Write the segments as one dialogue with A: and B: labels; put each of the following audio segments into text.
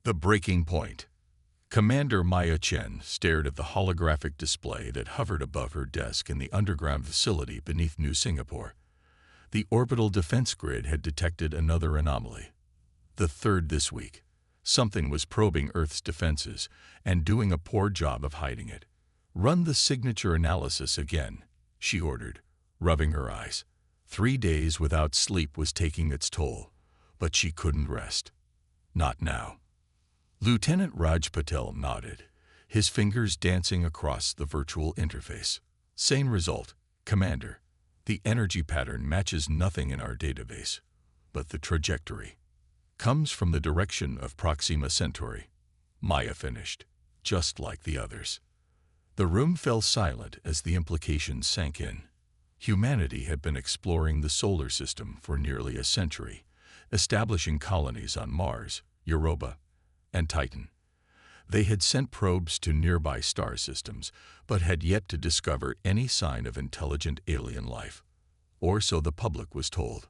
A: The breaking point. Commander Maya Chen stared at the holographic display that hovered above her desk in the underground facility beneath New Singapore. The orbital defense grid had detected another anomaly. The third this week. Something was probing Earth's defenses and doing a poor job of hiding it. "Run the signature analysis again," she ordered, rubbing her eyes. 3 days without sleep was taking its toll, but she couldn't rest. Not now. Lieutenant Raj Patel nodded, his fingers dancing across the virtual interface. "Same result, Commander. The energy pattern matches nothing in our database, but the trajectory comes from the direction of Proxima Centauri," Maya finished, just like the others. The room fell silent as the implications sank in. Humanity had been exploring the solar system for nearly a century, establishing colonies on Mars, Europa, and Titan. They had sent probes to nearby star systems, but had yet to discover any sign of intelligent alien life. Or so the public was told.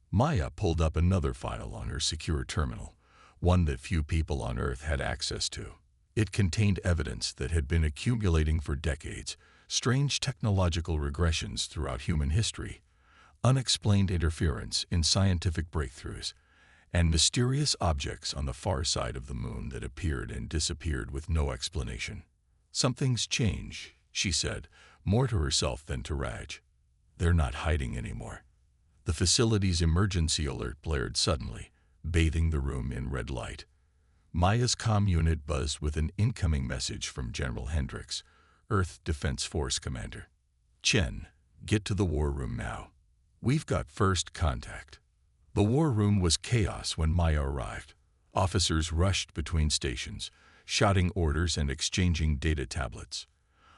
A: Maya pulled up another file on her secure terminal, one that few people on Earth had access to. It contained evidence that had been accumulating for decades, strange technological regressions throughout human history, unexplained interference in scientific breakthroughs, and mysterious objects on the far side of the moon that appeared and disappeared with no explanation. "Something's changed," she said, more to herself than to Raj. "They're not hiding anymore." The facility's emergency alert blared suddenly, bathing the room in red light. Maya's comm unit buzzed with an incoming message from General Hendricks, Earth Defense Force Commander. "Chen, get to the war room now. We've got first contact." The war room was chaos when Maya arrived. Officers rushed between stations, shouting orders and exchanging data tablets.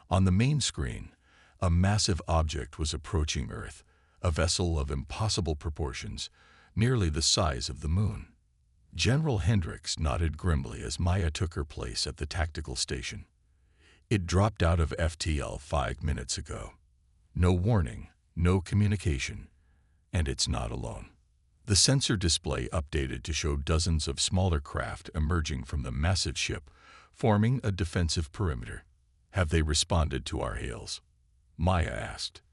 A: On the main screen, a massive object was approaching Earth, a vessel of impossible proportions, nearly the size of the moon. General Hendricks nodded grimly as Maya took her place at the tactical station. "It dropped out of FTL 5 minutes ago. No warning, no communication, and it's not alone." The sensor display updated to show dozens of smaller craft emerging from the massive ship, forming a defensive perimeter. "Have they responded to our hails?" Maya asked.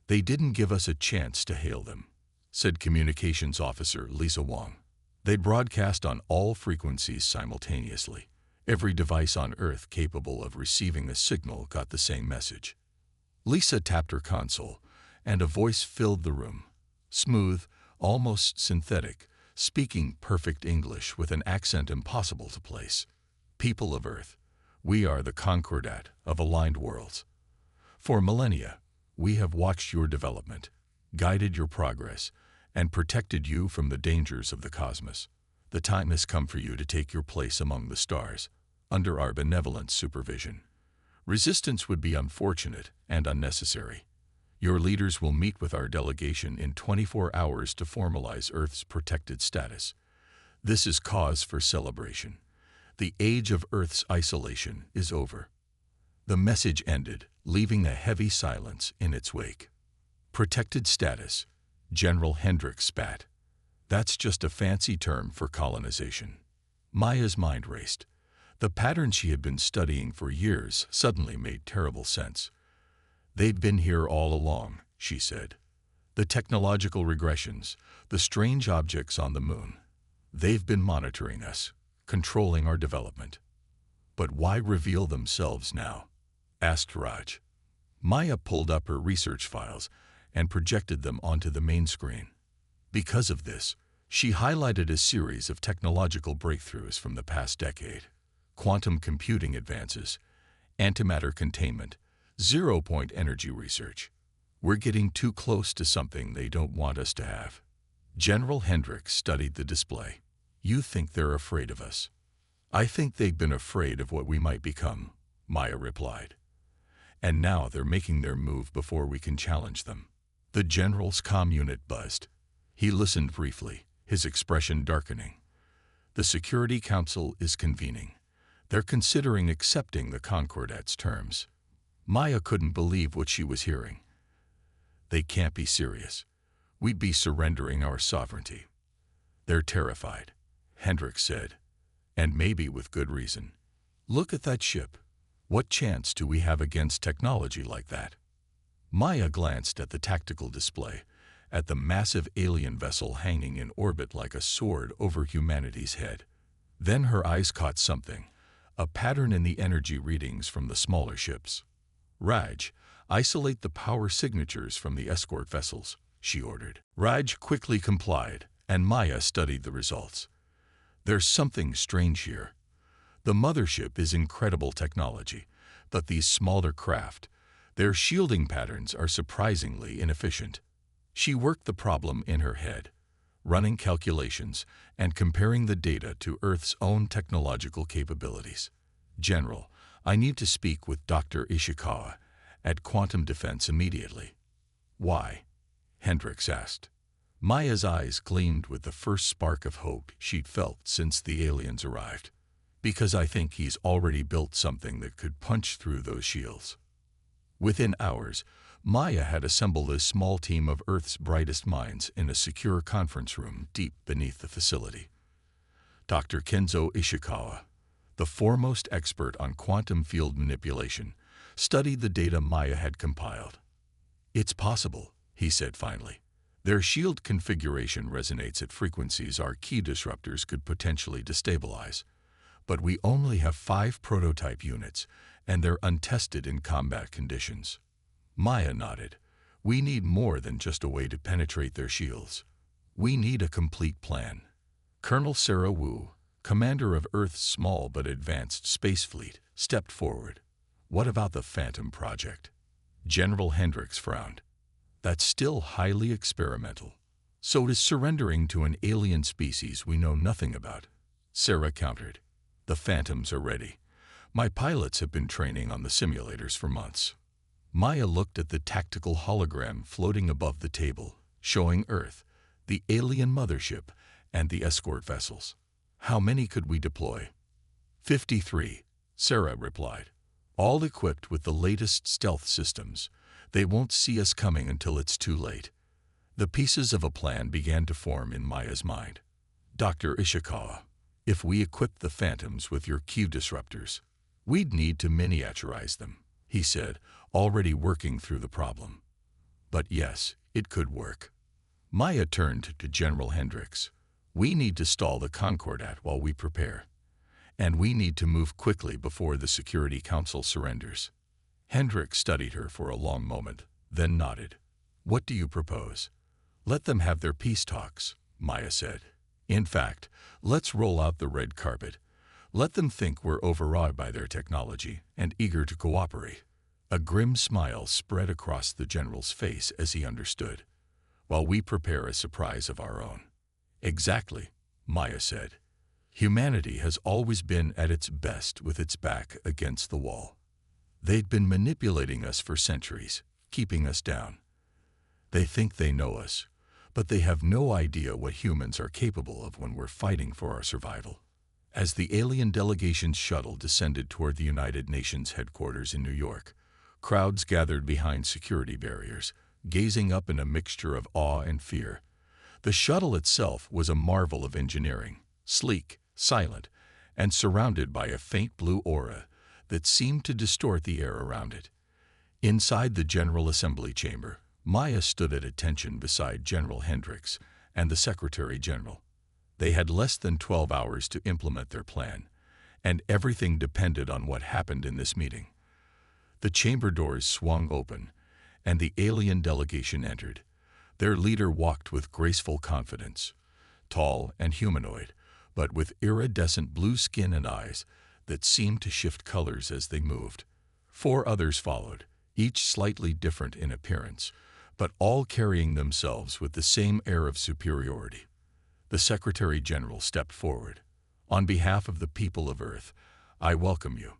A: "They didn't give us a chance to hail them," said Communications Officer Lisa Wong. "They broadcast on all frequencies simultaneously. Every device on Earth capable of receiving a signal got the same message." Lisa tapped her console, and a voice filled the room. Smooth, almost synthetic, speaking perfect English with an accent impossible to place. "People of Earth, we are the Concordat of aligned worlds. For millennia, we have watched your development, guided your progress, and protected you from the dangers of the cosmos. The time has come for you to take your place among the stars, under our benevolent supervision. Resistance would be unfortunate and unnecessary. Your leaders will meet with our delegation in 24 hours to formalize Earth's protected status. This is cause for celebration. The age of Earth's isolation is over." The message ended, leaving a heavy silence in its wake. "Protected status," General Hendricks spat. "That's just a fancy term for colonization." Maya's mind raced. The pattern she had been studying for years suddenly made terrible sense. "They've been here all along," she said. "The technological regressions, the strange objects on the moon. They've been monitoring us, controlling our development." "But why reveal themselves now?" asked Raj. Maya pulled up her research files and projected them onto the main screen. Because of this, she highlighted a series of technological breakthroughs from the past decade. Quantum computing advances, antimatter containment, zero-point energy research. "We're getting too close to something they don't want us to have." General Hendricks studied the display. "You think they're afraid of us?" "I think they've been afraid of what we might become," Maya replied. "And now they're making their move before we can challenge them." The general's comm unit buzzed. He listened briefly, his expression darkening. "The Security Council is convening. They're considering accepting the Concordat's terms." Maya couldn't believe what she was hearing. "They can't be serious. We'd be surrendering our sovereignty." "They're terrified," Hendricks said. And maybe with good reason. Look at that ship. What chance do we have against technology like that? Maya glanced at the tactical display, at the massive alien vessel hanging in orbit like a sword over humanity's head. Then her eyes caught something, a pattern in the energy readings from the smaller ships. "Raj, isolate the power signatures from the escort vessels," she ordered. Raj quickly complied, and Maya studied the results. "There's something strange here. The mothership is incredible technology, but these smaller craft, their shielding patterns are surprisingly inefficient." She worked the problem in her head, running calculations and comparing the data to Earth's own technological capabilities. "General, I need to speak with Dr. Ishikawa at Quantum Defense immediately." "Why?" Hendricks asked. Maya's eyes gleamed with the first spark of hope she'd felt since the aliens arrived. "Because I think he's already built something that could punch through those shields." Within hours, Maya had assembled a small team of Earth's brightest minds in a secure conference room deep beneath the facility. Dr. Kenzo Ishikawa, the foremost expert on quantum field manipulation, studied the data Maya had compiled. "It's possible," he said finally. "Their shield configuration resonates at frequencies our key disruptors could potentially destabilize. But we only have 5 prototype units, and they're untested in combat conditions." Maya nodded. "We need more than just a way to penetrate their shields. We need a complete plan." Colonel Sarah Wu, commander of Earth's small but advanced space fleet, stepped forward. "What about the Phantom Project?" General Hendricks frowned. "That's still highly experimental. So is surrendering to an alien species we know nothing about," Sarah countered. "The Phantoms are ready. My pilots have been training on the simulators for months." Maya looked at the tactical hologram floating above the table, showing Earth, the alien mothership, and the escort vessels. "How many could we deploy?" 53, Sarah replied. "All equipped with the latest stealth systems. They won't see us coming until it's too late." The pieces of a plan began to form in Maya's mind. "Dr. Ishikawa, if we equipped the Phantoms with your Q disruptors, we'd need to miniaturize them," he said, already working through the problem. "But yes, it could work." Maya turned to General Hendricks. "We need to stall the Concordat while we prepare. And we need to move quickly before the Security Council surrenders." Hendricks studied her for a long moment, then nodded. "What do you propose?" "Let them have their peace talks," Maya said. "In fact, let's roll out the red carpet. Let them think we're overawed by their technology and eager to cooperate." A grim smile spread across the general's face as he understood. "While we prepare a surprise of our own." "Exactly," Maya said. "Humanity has always been at its best with its back against the wall. They'd been manipulating us for centuries, keeping us down. They think they know us, but they have no idea what humans are capable of when we're fighting for our survival." As the alien delegation's shuttle descended toward the United Nations headquarters in New York, crowds gathered behind security barriers, gazing up in a mixture of awe and fear. The shuttle itself was a marvel of engineering, sleek, silent, and surrounded by a faint blue aura that seemed to distort the air around it. Inside the General Assembly chamber, Maya stood at attention beside General Hendricks and the Secretary General. They had less than 12 hours to implement their plan, and everything depended on what happened in this meeting. The chamber doors swung open, and the alien delegation entered. Their leader walked with graceful confidence, tall and humanoid, but with iridescent blue skin and eyes that seemed to shift colors as they moved. 4 others followed, each slightly different in appearance, but all carrying themselves with the same air of superiority. The Secretary General stepped forward. "On behalf of the people of Earth, I welcome you."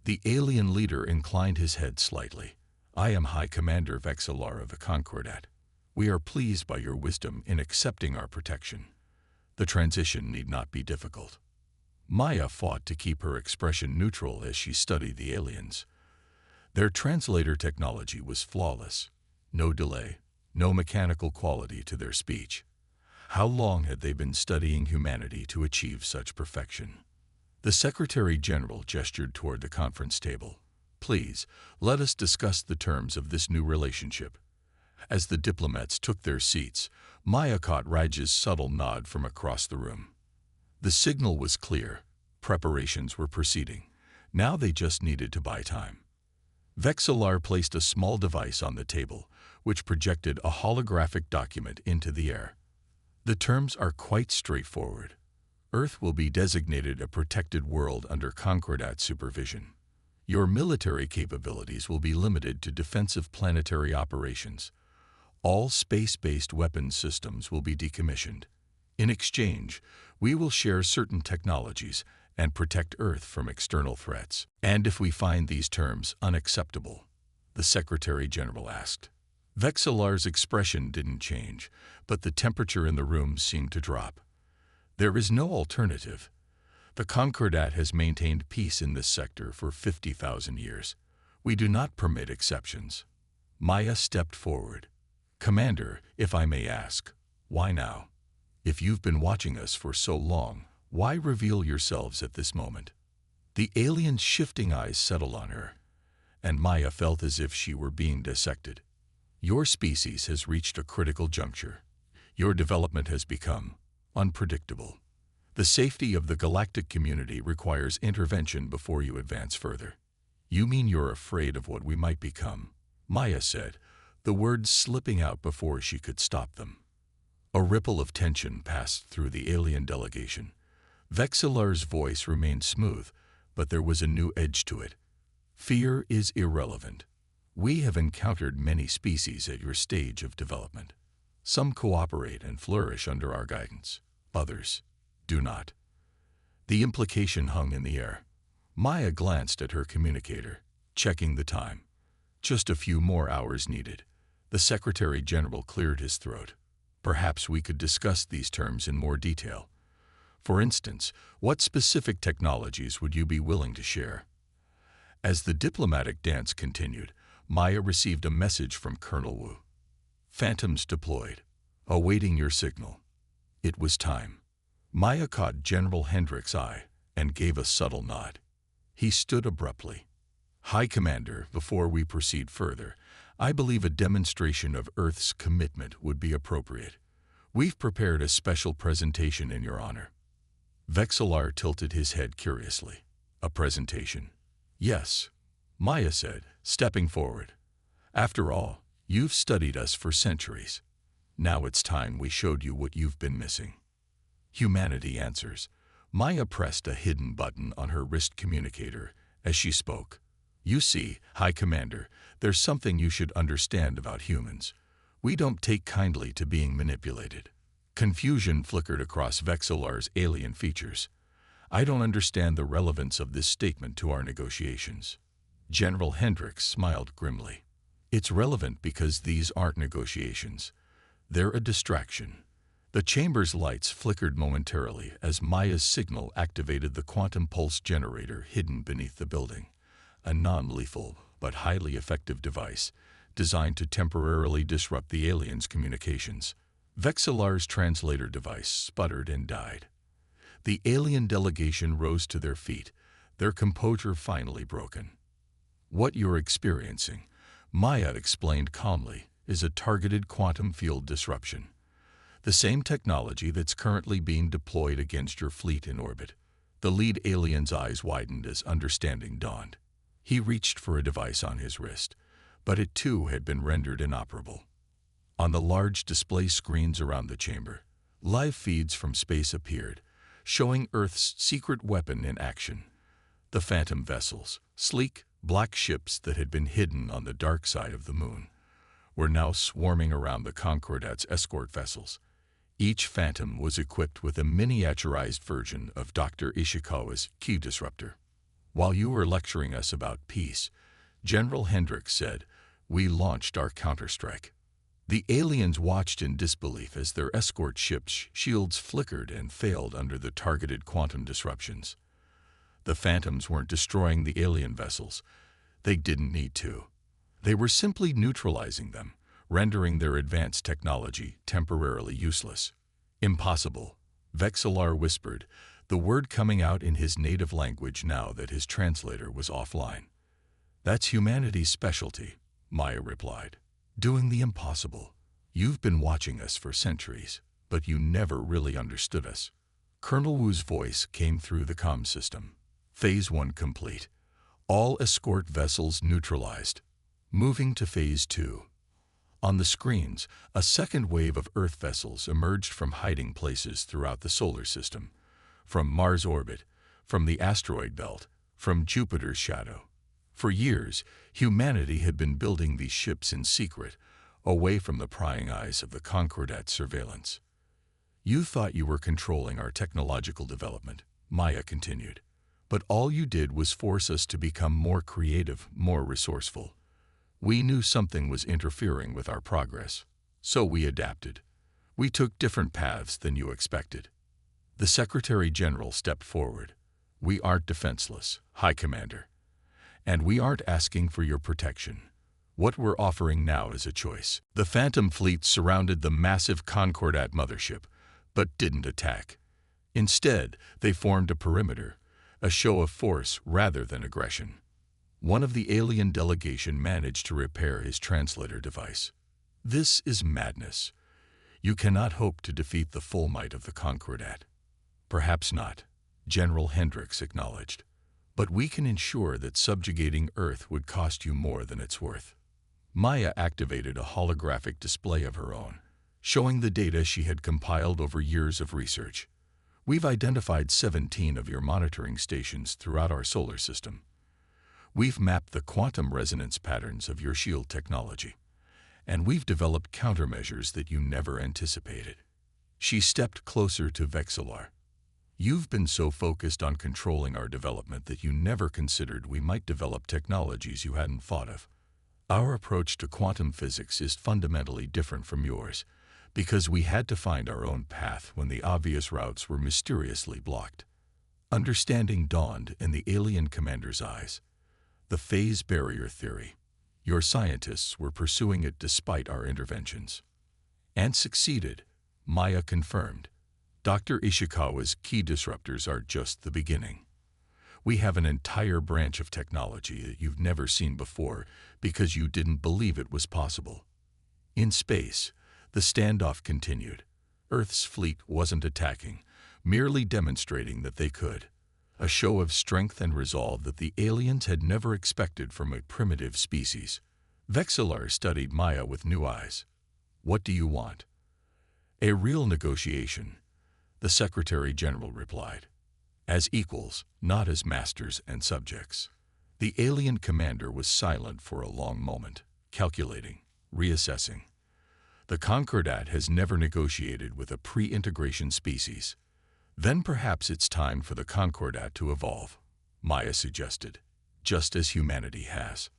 A: The alien leader inclined his head slightly. "I am High Commander Vexillar of the Concordat. We are pleased by your wisdom in accepting our protection. The transition need not be difficult." Maya fought to keep her expression neutral as she studied the aliens. Their translator technology was flawless. No delay, no mechanical quality to their speech. How long had they been studying humanity to achieve such perfection? The Secretary General gestured toward the conference table. Please, let us discuss the terms of this new relationship. As the diplomats took their seats, Maya caught Raj's subtle nod from across the room. The signal was clear. Preparations were proceeding. Now they just needed to buy time. Vexillar placed a small device on the table, which projected a holographic document into the air. The terms are quite straightforward. Earth will be designated a protected world under Concordat supervision. Your military capabilities will be limited to defensive planetary operations. All space-based weapons systems will be decommissioned. In exchange, we will share certain technologies and protect Earth from external threats. And if we find these terms unacceptable, the Secretary General asked. Vexillar's expression didn't change, but the temperature in the room seemed to drop. There is no alternative. The Concordat has maintained peace in this sector for 50,000 years. We do not permit exceptions. Maya stepped forward. Commander, if I may ask, why now? If you've been watching us for so long, why reveal yourselves at this moment? The alien's shifting eyes settled on her, and Maya felt as if she were being dissected. Your species has reached a critical juncture. Your development has become unpredictable. The safety of the galactic community requires intervention before you advance further. You mean you're afraid of what we might become? Maya said, the words slipping out before she could stop them. A ripple of tension passed through the alien delegation. Vexillar's voice remained smooth, but there was a new edge to it. Fear is irrelevant. We have encountered many species at your stage of development. Some cooperate and flourish under our guidance. Others do not. The implication hung in the air. Maya glanced at her communicator, checking the time. Just a few more hours needed. The Secretary General cleared his throat. Perhaps we could discuss these terms in more detail. For instance, what specific technologies would you be willing to share? As the diplomatic dance continued, Maya received a message from Colonel Wu. Phantoms deployed, awaiting your signal. It was time. Maya caught General Hendrick's eye and gave a subtle nod. He stood abruptly. High Commander, before we proceed further, I believe a demonstration of Earth's commitment would be appropriate. We've prepared a special presentation in your honor. Vexillar tilted his head curiously. A presentation? Yes, Maya said, stepping forward. After all, you've studied us for centuries. Now it's time we showed you what you've been missing. Humanity answers. Maya pressed a hidden button on her wrist communicator as she spoke. You see, High Commander, there's something you should understand about humans. We don't take kindly to being manipulated. Confusion flickered across Vexillar's alien features. I don't understand the relevance of this statement to our negotiations. General Hendrick smiled grimly. It's relevant because these aren't negotiations. They're a distraction. The chamber's lights flickered momentarily as Maya's signal activated the quantum pulse generator hidden beneath the building, a non-lethal but highly effective device designed to temporarily disrupt the aliens' communications. Vexillar's translator device sputtered and died. The alien delegation rose to their feet, their composure finally broken. What you're experiencing, Maya explained calmly, is a targeted quantum field disruption. The same technology that's currently being deployed against your fleet in orbit. The lead alien's eyes widened as understanding dawned. He reached for a device on his wrist, but it too had been rendered inoperable. On the large display screens around the chamber, live feeds from space appeared, showing Earth's secret weapon in action. The Phantom vessels, sleek, black ships that had been hidden on the dark side of the moon, were now swarming around the Concordat's escort vessels. Each Phantom was equipped with a miniaturized version of Dr. Ishikawa's key disruptor. While you were lecturing us about peace, General Hendrick said, we launched our counterstrike. The aliens watched in disbelief as their escort ships' shields flickered and failed under the targeted quantum disruptions. The Phantoms weren't destroying the alien vessels. They didn't need to. They were simply neutralizing them, rendering their advanced technology temporarily useless. Impossible, Vexillar whispered, the word coming out in his native language now that his translator was offline. "That's humanity's specialty," Maya replied. "Doing the impossible. You've been watching us for centuries, but you never really understood us." Colonel Wu's voice came through the comm system. "Phase 1 complete. All escort vessels neutralized. Moving to Phase 2. On the screens, a second wave of Earth vessels emerged from hiding places throughout the solar system. From Mars' orbit, from the asteroid belt, from Jupiter's shadow. For years, humanity had been building these ships in secret, away from the prying eyes of the Concordat's surveillance. "You thought you were controlling our technological development," Maya continued. "But all you did was force us to become more creative, more resourceful. We knew something was interfering with our progress, so we adapted. We took different paths than you expected." The Secretary General stepped forward. "We aren't defenseless, High Commander. And we aren't asking for your protection. What we're offering now is a choice." The Phantom Fleet surrounded the massive Concordat mothership, but didn't attack. Instead, they formed a perimeter, a show of force rather than aggression. One of the alien delegation managed to repair his translator device. "This is madness. You cannot hope to defeat the full might of the Concordat." "Perhaps not," General Hendricks acknowledged. "But we can ensure that subjugating Earth would cost you more than it's worth." Maya activated a holographic display of her own, showing the data she had compiled over years of research. "We've identified 17 of your monitoring stations throughout our solar system. We've mapped the quantum resonance patterns of your shield technology. And we've developed countermeasures that you never anticipated." She stepped closer to Vexillar. "You've been so focused on controlling our development that you never considered we might develop technologies you hadn't thought of. Our approach to quantum physics is fundamentally different from yours, because we had to find our own path when the obvious routes were mysteriously blocked." Understanding dawned in the alien commander's eyes. "The phase barrier theory. Your scientists were pursuing it despite our interventions." "And succeeded," Maya confirmed. "Dr. Ishikawa's key disruptors are just the beginning. We have an entire branch of technology that you've never seen before because you didn't believe it was possible." In space, the standoff continued. Earth's fleet wasn't attacking, merely demonstrating that they could. A show of strength and resolve that the aliens had never expected from a primitive species. Vexillar studied Maya with new eyes. "What do you want?" "A real negotiation," the Secretary General replied. "As equals, not as masters and subjects." The alien commander was silent for a long moment, calculating, reassessing. "The Concordat has never negotiated with a pre-integration species. Then perhaps it's time for the Concordat to evolve," Maya suggested, "just as humanity has."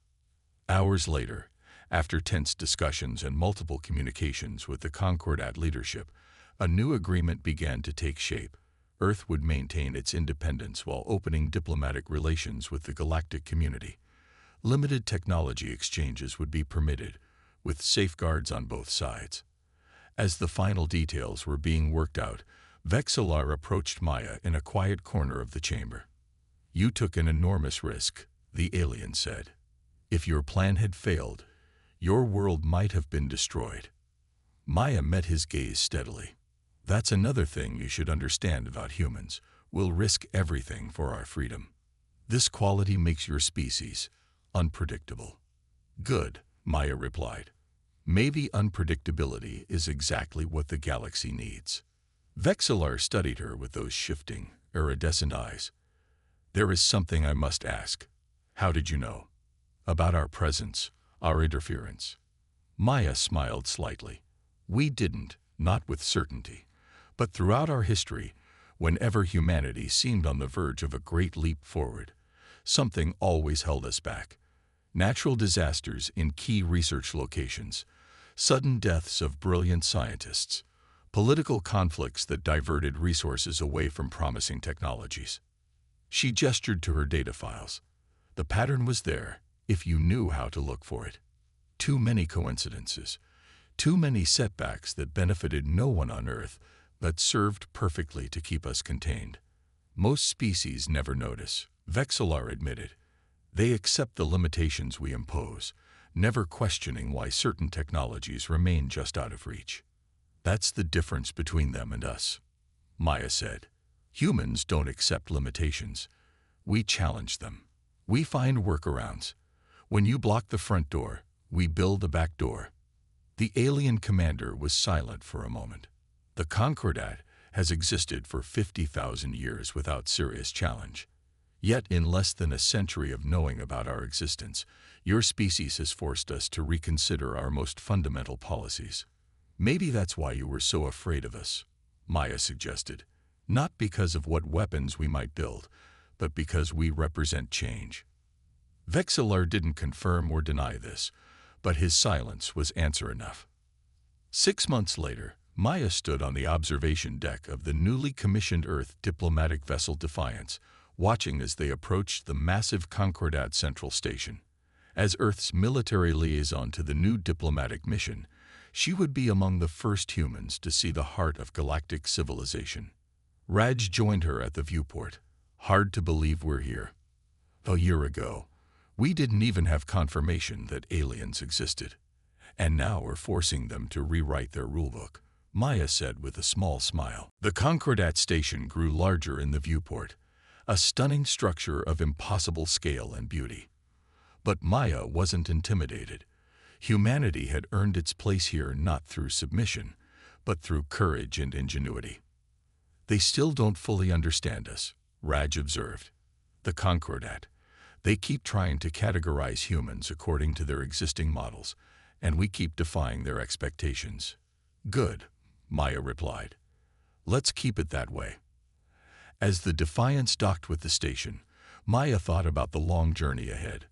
A: Hours later, after tense discussions and multiple communications with the Concordat leadership, a new agreement began to take shape. Earth would maintain its independence while opening diplomatic relations with the galactic community. Limited technology exchanges would be permitted, with safeguards on both sides. As the final details were being worked out, Vexillar approached Maya in a quiet corner of the chamber. "You took an enormous risk," the alien said. "If your plan had failed, your world might have been destroyed." Maya met his gaze steadily. "That's another thing you should understand about humans. We'll risk everything for our freedom. This quality makes your species unpredictable." "Good," Maya replied. "Maybe unpredictability is exactly what the galaxy needs." Vexillar studied her with those shifting, iridescent eyes. "There is something I must ask. How did you know? About our presence, our interference?" Maya smiled slightly. "We didn't, not with certainty. But throughout our history, whenever humanity seemed on the verge of a great leap forward, something always held us back. Natural disasters in key research locations, sudden deaths of brilliant scientists, political conflicts that diverted resources away from promising technologies." She gestured to her data files. "The pattern was there, if you knew how to look for it. Too many coincidences, too many setbacks that benefited no one on Earth, but served perfectly to keep us contained." Most species never notice, Vexillar admitted. They accept the limitations we impose, never questioning why certain technologies remain just out of reach. That's the difference between them and us, Maya said. Humans don't accept limitations. We challenge them. We find workarounds. When you block the front door, we build a back door. The alien commander was silent for a moment. The Concordat has existed for 50,000 years without serious challenge. Yet in less than a century of knowing about our existence, your species has forced us to reconsider our most fundamental policies. Maybe that's why you were so afraid of us, Maya suggested. Not because of what weapons we might build, but because we represent change. Vexillar didn't confirm or deny this, but his silence was answer enough. 6 months later, Maya stood on the observation deck of the newly commissioned Earth diplomatic vessel Defiance, watching as they approached the massive Concordat Central Station. As Earth's military liaison to the new diplomatic mission, she would be among the first humans to see the heart of galactic civilization. Raj joined her at the viewport. Hard to believe we're here. A year ago, we didn't even have confirmation that aliens existed. And now we're forcing them to rewrite their rulebook, Maya said with a small smile. The Concordat station grew larger in the viewport, a stunning structure of impossible scale and beauty. But Maya wasn't intimidated. Humanity had earned its place here not through submission, but through courage and ingenuity. They still don't fully understand us, Raj observed. The Concordat. They keep trying to categorize humans according to their existing models, and we keep defying their expectations. Good, Maya replied. Let's keep it that way. As the Defiance docked with the station, Maya thought about the long journey ahead.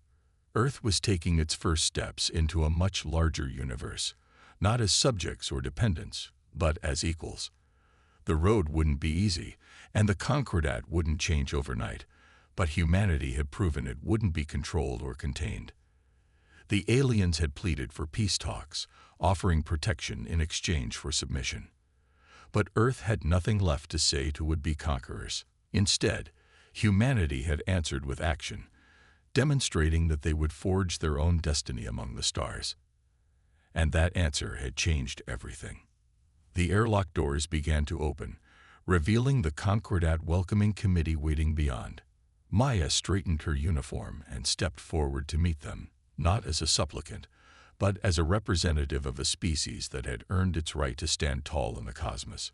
A: Earth was taking its first steps into a much larger universe, not as subjects or dependents, but as equals. The road wouldn't be easy, and the Concordat wouldn't change overnight, but humanity had proven it wouldn't be controlled or contained. The aliens had pleaded for peace talks, offering protection in exchange for submission. But Earth had nothing left to say to would-be conquerors. Instead, humanity had answered with action, demonstrating that they would forge their own destiny among the stars. And that answer had changed everything. The airlock doors began to open, revealing the Concordat welcoming committee waiting beyond. Maya straightened her uniform and stepped forward to meet them, not as a supplicant, but as a representative of a species that had earned its right to stand tall in the cosmos.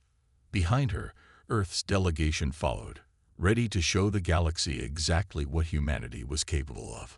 A: Behind her, Earth's delegation followed, ready to show the galaxy exactly what humanity was capable of.